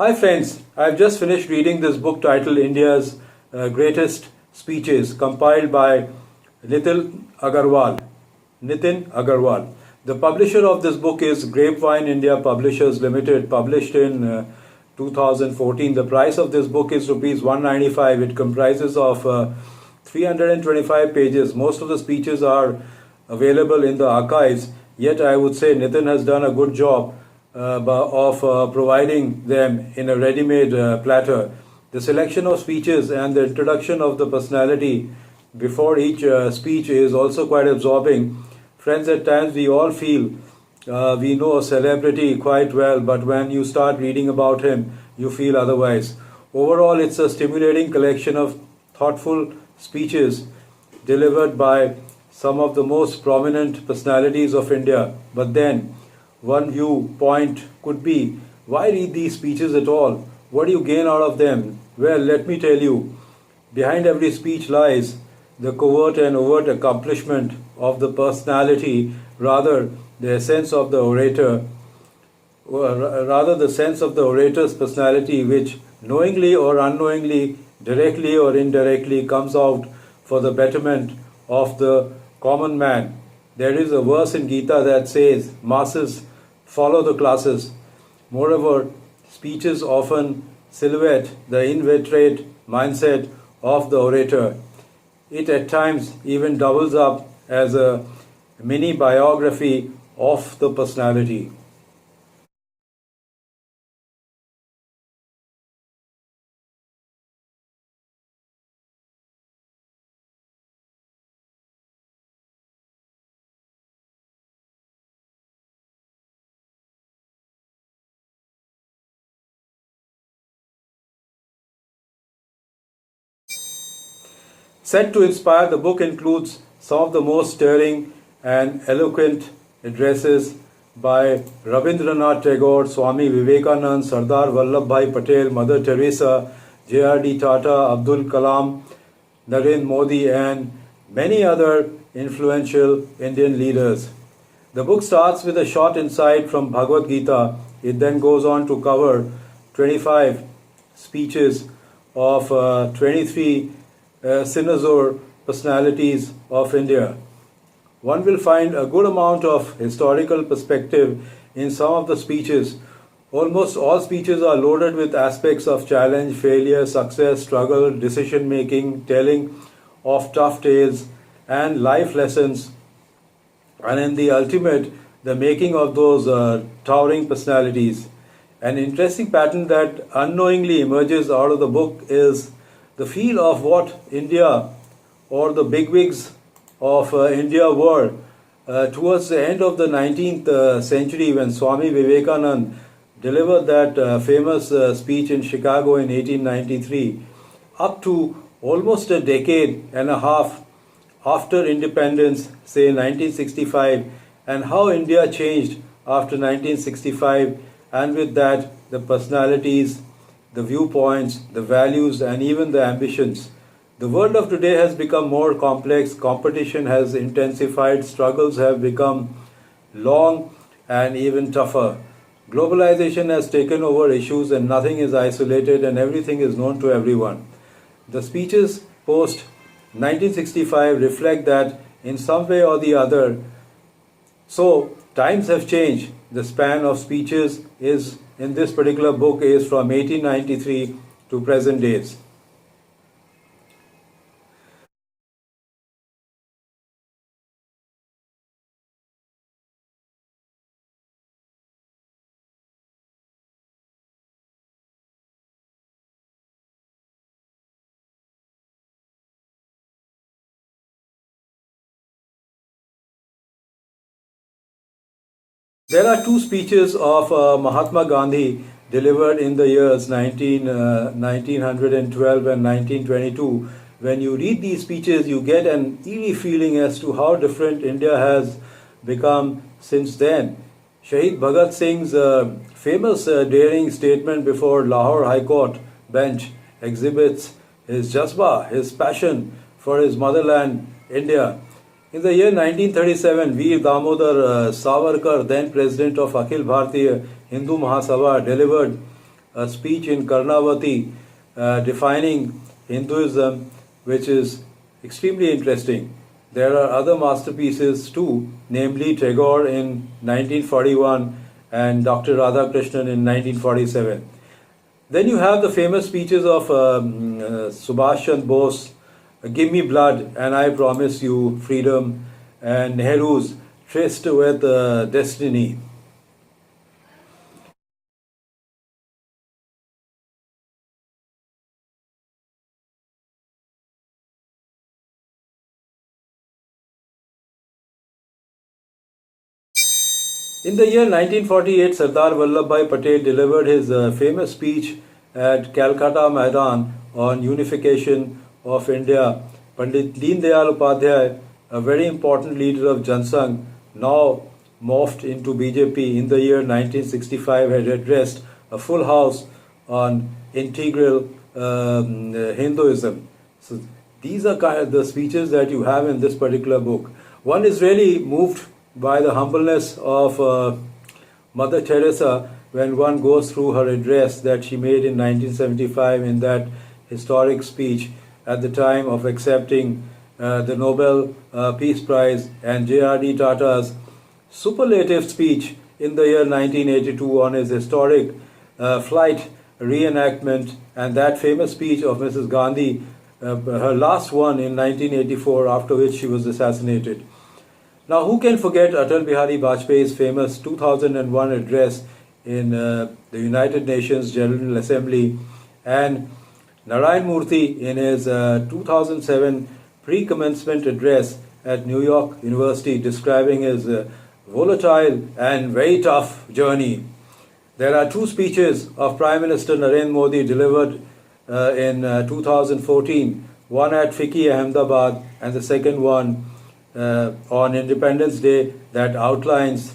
Hi friends, I've just finished reading this book titled India's Greatest Speeches, compiled by Nitin Agarwal. Nitin Agarwal. The publisher of this book is Grapevine India Publishers Limited, published in 2014. The price of this book is rupees 195. It comprises of 325 pages. Most of the speeches are available in the archives, yet I would say Nitin has done a good job of providing them in a ready-made platter. The selection of speeches and the introduction of the personality before each speech is also quite absorbing. Friends, at times we all feel we know a celebrity quite well, but when you start reading about him, you feel otherwise. Overall, it's a stimulating collection of thoughtful speeches delivered by some of the most prominent personalities of India. But then, one viewpoint could be, why read these speeches at all? What do you gain out of them? Well, let me tell you, behind every speech lies the covert and overt accomplishment of the personality, rather the sense of the orator, rather the sense of the orator's personality, which knowingly or unknowingly, directly or indirectly comes out for the betterment of the common man. There is a verse in Gita that says, masses follow the classes. Moreover, speeches often silhouette the inveterate mindset of the orator. It at times even doubles up as a mini biography of the personality. Set to inspire, the book includes some of the most stirring and eloquent addresses by Rabindranath Tagore, Swami Vivekananda, Sardar Vallabhbhai Patel, Mother Teresa, J.R.D. Tata, Abdul Kalam, Narendra Modi, and many other influential Indian leaders. The book starts with a short insight from Bhagavad Gita. It then goes on to cover 25 speeches of 23 Sinazor personalities of India. One will find a good amount of historical perspective in some of the speeches. Almost all speeches are loaded with aspects of challenge, failure, success, struggle, decision making, telling of tough tales, and life lessons, and in the ultimate, the making of those towering personalities. An interesting pattern that unknowingly emerges out of the book is the feel of what India or the bigwigs of India were towards the end of the 19th century, when Swami Vivekananda delivered that famous speech in Chicago in 1893, up to almost a decade and a half after independence, say 1965, and how India changed after 1965, and with that the personalities, the viewpoints, the values, and even the ambitions. The world of today has become more complex, competition has intensified, struggles have become long and even tougher. Globalization has taken over issues, and nothing is isolated and everything is known to everyone. The speeches post 1965 reflect that in some way or the other. So, times have changed. The span of speeches is in this particular book is from 1893 to present days. There are two speeches of Mahatma Gandhi delivered in the years 1912 and 1922. When you read these speeches, you get an eerie feeling as to how different India has become since then. Shahid Bhagat Singh's famous daring statement before Lahore High Court bench exhibits his jazba, his passion for his motherland, India. In the year 1937, Veer Damodar Savarkar, then president of Akhil Bharatiya Hindu Mahasabha, delivered a speech in Karnavati defining Hinduism, which is extremely interesting. There are other masterpieces too, namely Tagore in 1941 and Dr. Radhakrishnan in 1947. Then you have the famous speeches of Subhash Chandra Bose, Give Me Blood and I Promise You Freedom, and Nehru's Tryst with Destiny. In the year 1948, Sardar Vallabhbhai Patel delivered his famous speech at Calcutta Maidan on unification of India. Pandit Deen Dayal Upadhyay, a very important leader of Jansangh, now morphed into BJP in the year 1965, had addressed a full house on integral Hinduism. So these are kind of the speeches that you have in this particular book. One is really moved by the humbleness of Mother Teresa when one goes through her address that she made in 1975 in that historic speech at the time of accepting the Nobel Peace Prize, and J.R.D. Tata's superlative speech in the year 1982 on his historic flight reenactment, and that famous speech of Mrs. Gandhi, her last one in 1984, after which she was assassinated. Now, who can forget Atal Bihari Vajpayee's famous 2001 address in the United Nations General Assembly, and Narayan Murthy in his 2007 pre-commencement address at New York University describing his volatile and very tough journey. There are two speeches of Prime Minister Narendra Modi delivered in 2014, one at FICCI Ahmedabad and the second one on Independence Day, that outlines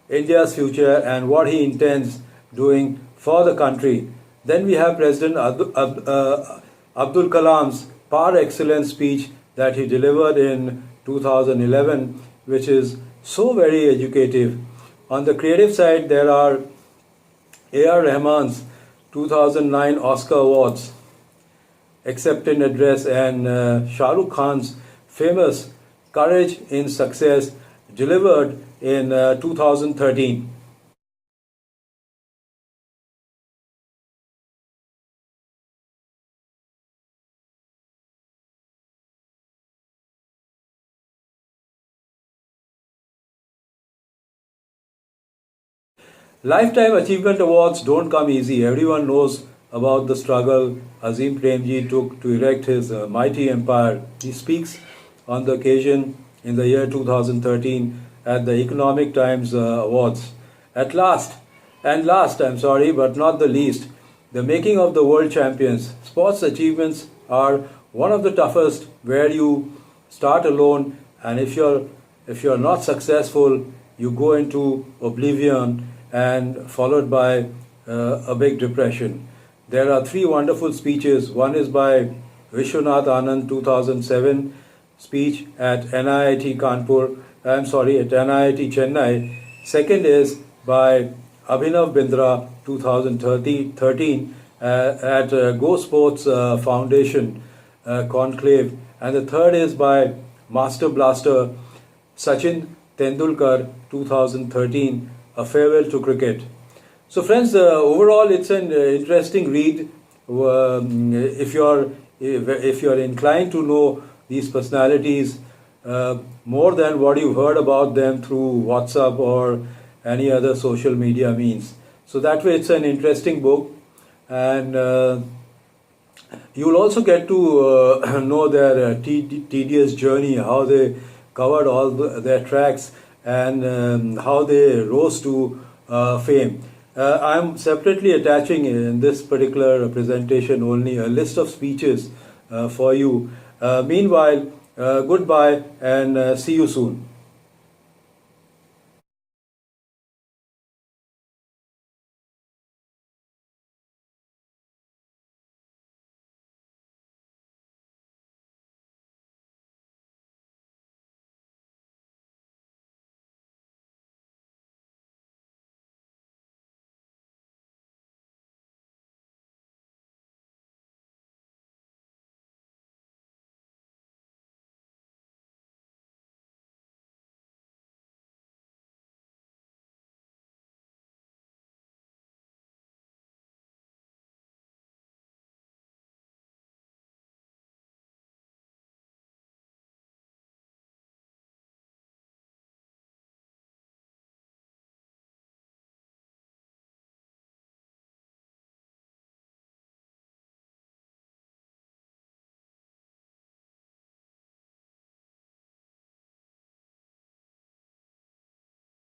India's future and what he intends doing for the country. Then we have President Abdul Kalam's par excellence speech that he delivered in 2011, which is so very educative. On the creative side, there are A.R. Rahman's 2009 Oscar Awards acceptance address and Shah Rukh Khan's famous Courage in Success delivered in 2013. Lifetime Achievement Awards don't come easy. Everyone knows about the struggle Azim Premji took to erect his mighty empire. He speaks on the occasion in the year 2013 at the Economic Times Awards. Last, but not the least, the making of the world champions. Sports achievements are one of the toughest, where you start alone, and if you're not successful, you go into oblivion and followed by a big depression. There are three wonderful speeches. One is by Vishwanath Anand, 2007 speech at NIT Chennai. Second is by Abhinav Bindra, 2013 at Go Sports Foundation Conclave. And the third is by Master Blaster Sachin Tendulkar, 2013, A Farewell to Cricket. So friends, overall it's an interesting read. If you're inclined to know these personalities more than what you've heard about them through WhatsApp or any other social media means. So that way it's an interesting book, and you'll also get to know their tedious journey, how they covered all their tracks, and how they rose to fame. I'm separately attaching in this particular presentation only a list of speeches for you. Meanwhile, goodbye and see you soon.